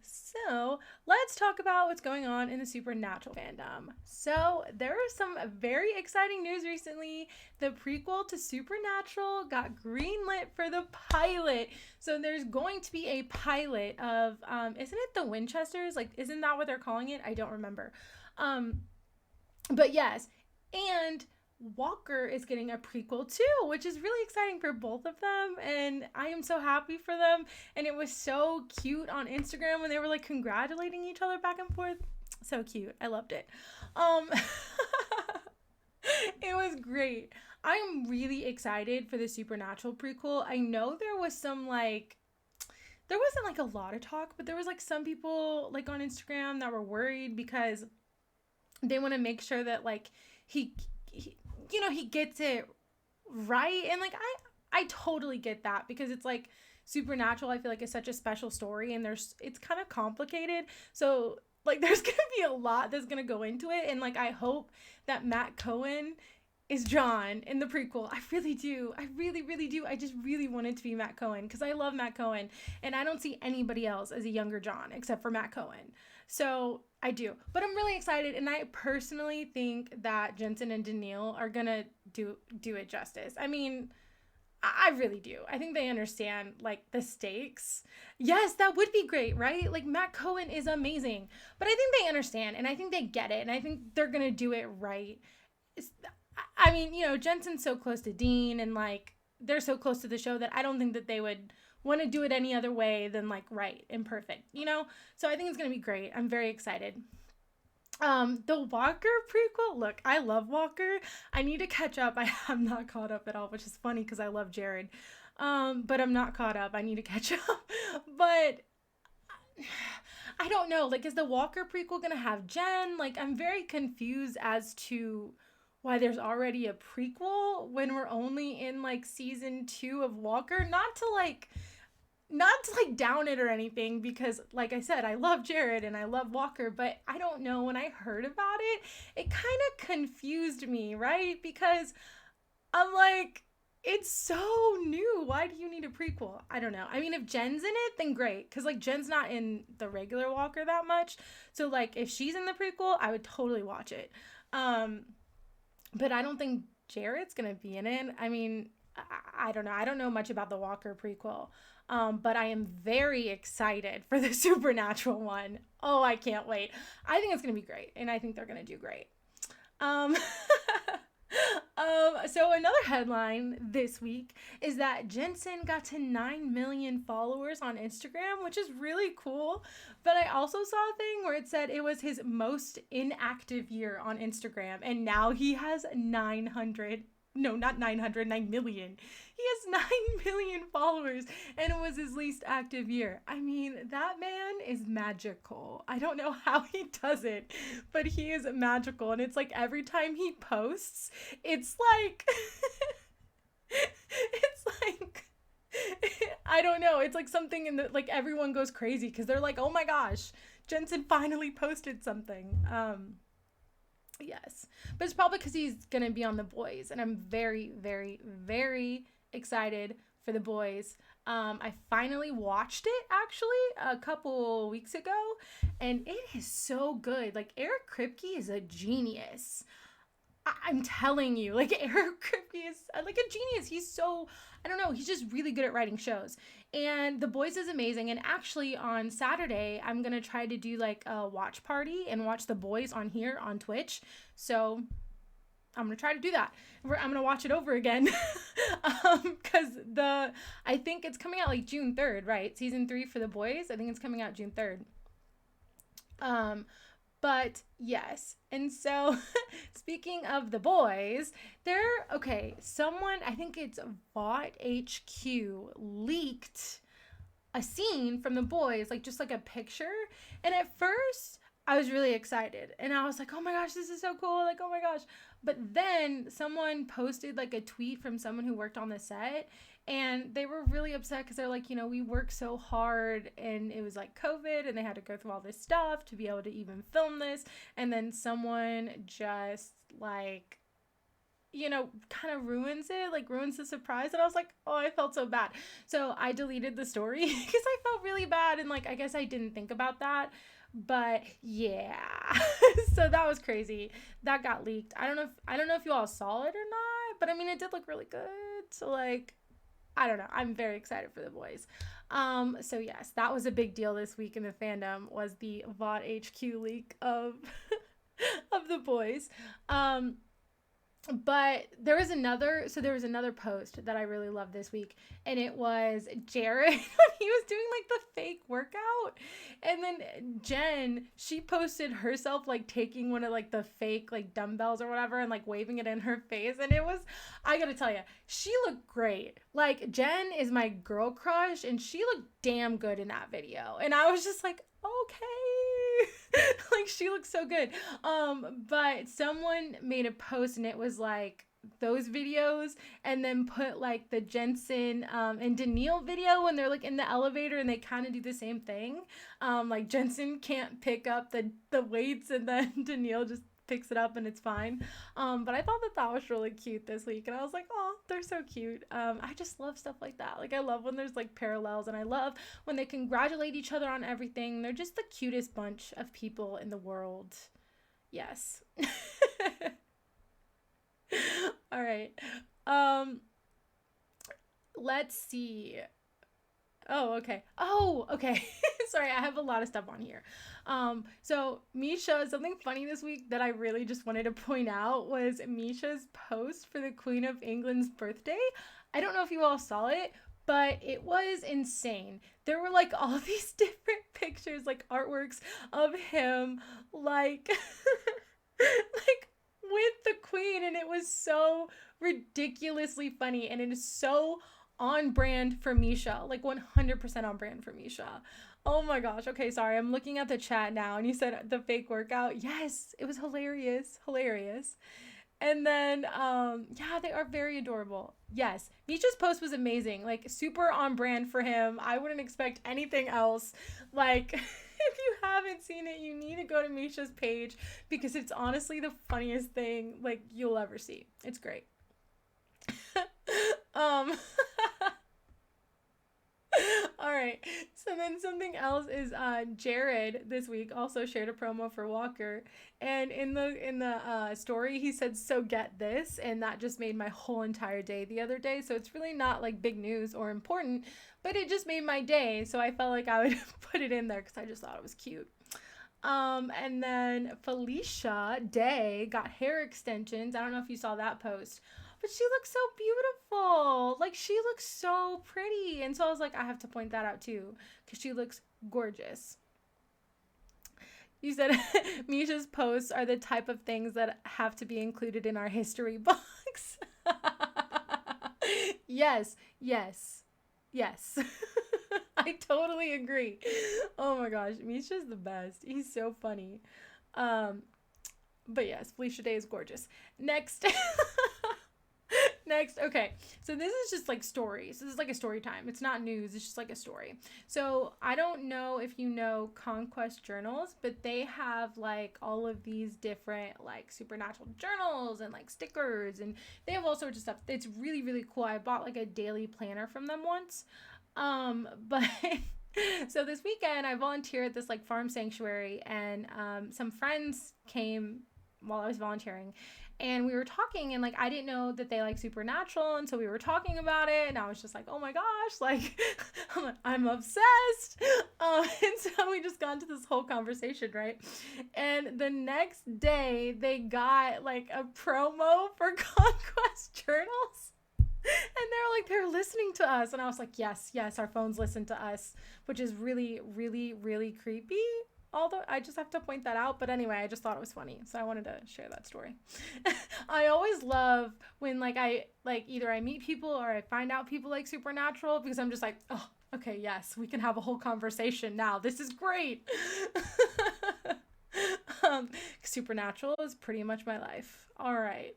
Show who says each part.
Speaker 1: So let's talk about what's going on in the Supernatural fandom. So there was some very exciting news recently. The prequel to Supernatural got greenlit for the pilot. So there's going to be a pilot of, isn't it the Winchesters? Like, isn't that what they're calling it? I don't remember. Um, but yes, and Walker is getting a prequel too, which is really exciting for both of them. And I am so happy for them. And it was so cute on Instagram when they were like congratulating each other back and forth. So cute. I loved it. Um, it was great. I'm really excited for the Supernatural prequel. I know there was some like, there wasn't like a lot of talk, but there was like some people like on Instagram that were worried because they want to make sure that like he he gets it right. And like I totally get that because it's like Supernatural, I feel like, is such a special story, and it's kind of complicated. So like there's gonna be a lot that's gonna go into it, and like I hope that Matt Cohen is John in the prequel. I really do. I really, really do. I just really want it to be Matt Cohen because I love Matt Cohen, and I don't see anybody else as a younger John except for Matt Cohen. So I do. But I'm really excited, and I personally think that Jensen and Daniil are gonna do it justice. I mean, I really do. I think they understand like the stakes. Yes, that would be great, right? Like Matt Cohen is amazing. But I think they understand, and I think they get it, and I think they're gonna do it right. I mean, Jensen's so close to Dean, and like they're so close to the show that I don't think that they would want to do it any other way than like right and perfect. So I think it's gonna be great. I'm very excited. The Walker prequel, look, I love Walker. I need to catch up. I'm not caught up at all, which is funny because I love Jared. But I'm not caught up. I need to catch up. But I don't know, like, is the Walker prequel gonna have Jen? Like, I'm very confused as to why there's already a prequel when we're only in like season 2 of Walker. Not to down it or anything, because like I said, I love Jared and I love Walker, but I don't know, when I heard about it kind of confused me, right? Because I'm like, it's so new. Why do you need a prequel? I don't know. I mean, if Jen's in it, then great, because like Jen's not in the regular Walker that much. So like if she's in the prequel, I would totally watch it. But I don't think Jared's gonna be in it. I mean, I don't know. I don't know much about the Walker prequel. But I am very excited for the Supernatural one. Oh, I can't wait. I think it's going to be great, and I think they're going to do great. Um, so another headline this week is that Jensen got to 9 million followers on Instagram, which is really cool. But I also saw a thing where it said it was his most inactive year on Instagram, and now he has 9 million. He has 9 million followers, and it was his least active year. I mean, that man is magical. I don't know how he does it, but he is magical. And it's like every time he posts, it's like, it's like, I don't know. It's like something in the, like everyone goes crazy because they're like, oh my gosh, Jensen finally posted something. Yes, but it's probably because he's gonna be on The Boys, and I'm very, very, very excited for The Boys. I finally watched it actually a couple weeks ago, and it is so good. Like, Eric Kripke is a genius. I'm telling you, like, Eric Kripke is like a genius. He's so, I don't know, he's just really good at writing shows. And The Boys is amazing. And actually on Saturday, I'm going to try to do like a watch party and watch The Boys on here on Twitch. So I'm going to try to do that. I'm going to watch it over again. Because I think it's coming out like June 3rd, right? Season 3 for The Boys. I think it's coming out June 3rd. But yes, and so speaking of The Boys, someone, I think it's Vought HQ, leaked a scene from The Boys, like just like a picture. And at first I was really excited and I was like, oh my gosh, this is so cool. Like, oh my gosh. But then someone posted like a tweet from someone who worked on the set, and they were really upset because they're like, we worked so hard and it was like COVID and they had to go through all this stuff to be able to even film this. And then someone just like kind of ruins it, like ruins the surprise. And I was like, oh, I felt so bad. So I deleted the story because I felt really bad. And like, I guess I didn't think about that. But yeah, so that was crazy. That got leaked. I don't know if you all saw it or not, but I mean, it did look really good. So like, I don't know. I'm very excited for the boys. So yes, that was a big deal this week in the fandom, was the VOD HQ leak of of the boys. But there was another post that I really loved this week, and it was Jared when he was doing like the fake workout, and then Jen, she posted herself like taking one of like the fake like dumbbells or whatever and like waving it in her face, and it was, I gotta tell you, she looked great. Like, Jen is my girl crush, and she looked damn good in that video, and I was just like, okay. Like, she looks so good. But someone made a post, and it was like those videos, and then put like the Jensen and Daniil video when they're like in the elevator, and they kind of do the same thing. Like, Jensen can't pick up the weights, and then Daniil just picks it up and it's fine. But I thought that was really cute this week, and I was like, oh, they're so cute. I just love stuff like that. Like, I love when there's like parallels, and I love when they congratulate each other on everything. They're just the cutest bunch of people in the world. Yes. All right. Let's see. Oh, okay. Sorry, I have a lot of stuff on here. So Misha, something funny this week that I really just wanted to point out was Misha's post for the Queen of England's birthday. I don't know if you all saw it, but it was insane. There were like all these different pictures, like artworks of him, like, like with the Queen, and it was so ridiculously funny, and it is so on brand for Misha, like 100% on brand for Misha. Oh my gosh. Okay, sorry. I'm looking at the chat now, and you said the fake workout. Yes, it was hilarious. And then, yeah, they are very adorable. Yes, Misha's post was amazing. Like, super on brand for him. I wouldn't expect anything else. Like, if you haven't seen it, you need to go to Misha's page, because it's honestly the funniest thing like you'll ever see. It's great. All right. So then something else is Jared this week also shared a promo for Walker, and in the story he said, "So get this," and that just made my whole entire day the other day. So it's really not like big news or important, but it just made my day. So I felt like I would put it in there because I just thought it was cute. And then Felicia Day got hair extensions. I don't know if you saw that post, but she looks so beautiful. Like, she looks so pretty. And so I was like, I have to point that out too, because she looks gorgeous. You said Misha's posts are the type of things that have to be included in our history box. Yes. I totally agree. Oh my gosh, Misha's the best. He's so funny. But yes, Felicia Day is gorgeous. Next, okay. So this is just like stories. This is like a story time. It's not news. It's just like a story. So I don't know if you know Conquest Journals, but they have like all of these different like supernatural journals and like stickers, and they have all sorts of stuff. It's really, really cool. I bought like a daily planner from them once. But so this weekend I volunteered at this like farm sanctuary, and some friends came while I was volunteering, and we were talking, and like I didn't know that they like supernatural, and so we were talking about it, and I was just like, oh my gosh, like I'm obsessed. And so we just got into this whole conversation, right? And the next day they got like a promo for Conquest Journals. And they're listening to us. And I was like, yes, our phones listen to us, which is really, really, really creepy. Although I just have to point that out. But anyway, I just thought it was funny, so I wanted to share that story. I always love when either I meet people or I find out people like supernatural, because I'm just like, oh, okay, yes, we can have a whole conversation now. This is great. Supernatural is pretty much my life. All right.